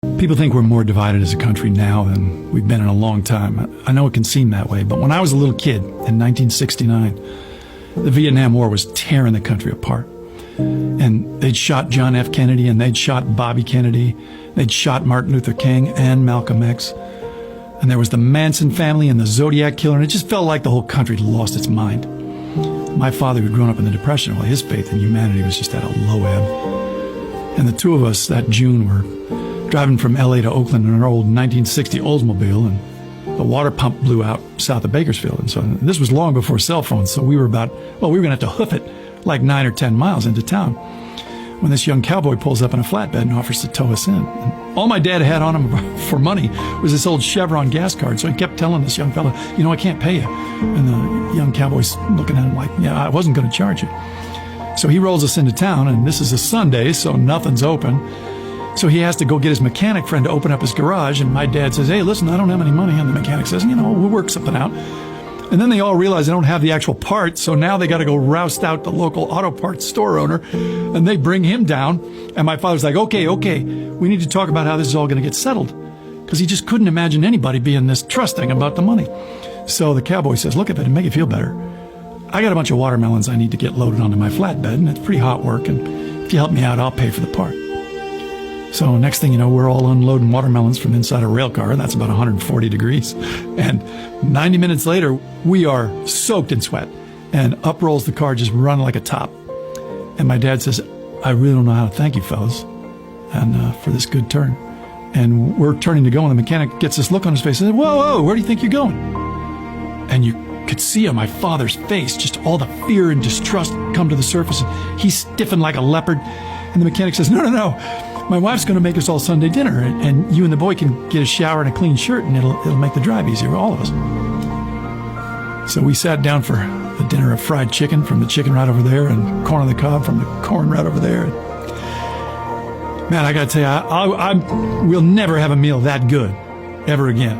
People think we're more divided as a country now than we've been in a long time. I know it can seem that way, but when I was a little kid in 1969, the Vietnam War was tearing the country apart. And they'd shot John F. Kennedy, and they'd shot Bobby Kennedy, they'd shot Martin Luther King and Malcolm X. And there was the Manson family and the Zodiac killer, and it just felt like the whole country had lost its mind. My father, who'd grown up in the Depression, well, his faith in humanity was just at a low ebb. And the two of us that June were driving from LA to Oakland in an old 1960 Oldsmobile, and the water pump blew out south of Bakersfield. And so this was long before cell phones, so we were going to have to hoof it like 9 or 10 miles into town when this young cowboy pulls up in a flatbed and offers to tow us in. And all my dad had on him for money was this old Chevron gas card, so he kept telling this young fella, I can't pay you. And the young cowboy's looking at him like, yeah, I wasn't going to charge you. So he rolls us into town, and this is a Sunday, so nothing's open. So he has to go get his mechanic friend to open up his garage, and my dad says, hey, listen, I don't have any money. And the mechanic says, we'll work something out. And then they all realize they don't have the actual part, so now they got to go roust out the local auto parts store owner, and they bring him down. And my father's like, okay, we need to talk about how this is all going to get settled, because he just couldn't imagine anybody being this trusting about the money. So the cowboy says, look, if it'd make you feel better, I got a bunch of watermelons I need to get loaded onto my flatbed, and it's pretty hot work, and if you help me out, I'll pay for the part. So next thing you know, we're all unloading watermelons from inside a rail car, and that's about 140 degrees. And 90 minutes later, we are soaked in sweat, and up rolls the car, just run like a top. And my dad says, I really don't know how to thank you, fellas, and for this good turn. And we're turning to go, and the mechanic gets this look on his face and says, whoa, where do you think you're going? And you could see on my father's face just all the fear and distrust come to the surface. He stiffened like a leopard, and the mechanic says, no. My wife's going to make us all Sunday dinner, and you and the boy can get a shower and a clean shirt, and it'll make the drive easier for all of us. So we sat down for the dinner of fried chicken from the chicken right over there, and corn on the cob from the corn right over there. Man, I got to tell you, we'll never have a meal that good ever again.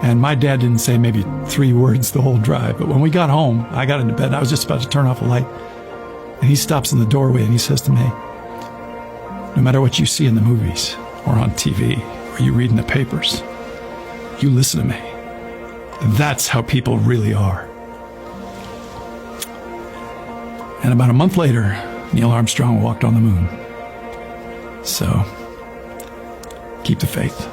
And my dad didn't say maybe 3 words the whole drive, but when we got home, I got into bed, and I was just about to turn off a light, and he stops in the doorway, and he says to me, no matter what you see in the movies or on TV or you read in the papers, you listen to me. That's how people really are. And about a month later, Neil Armstrong walked on the moon. So, keep the faith.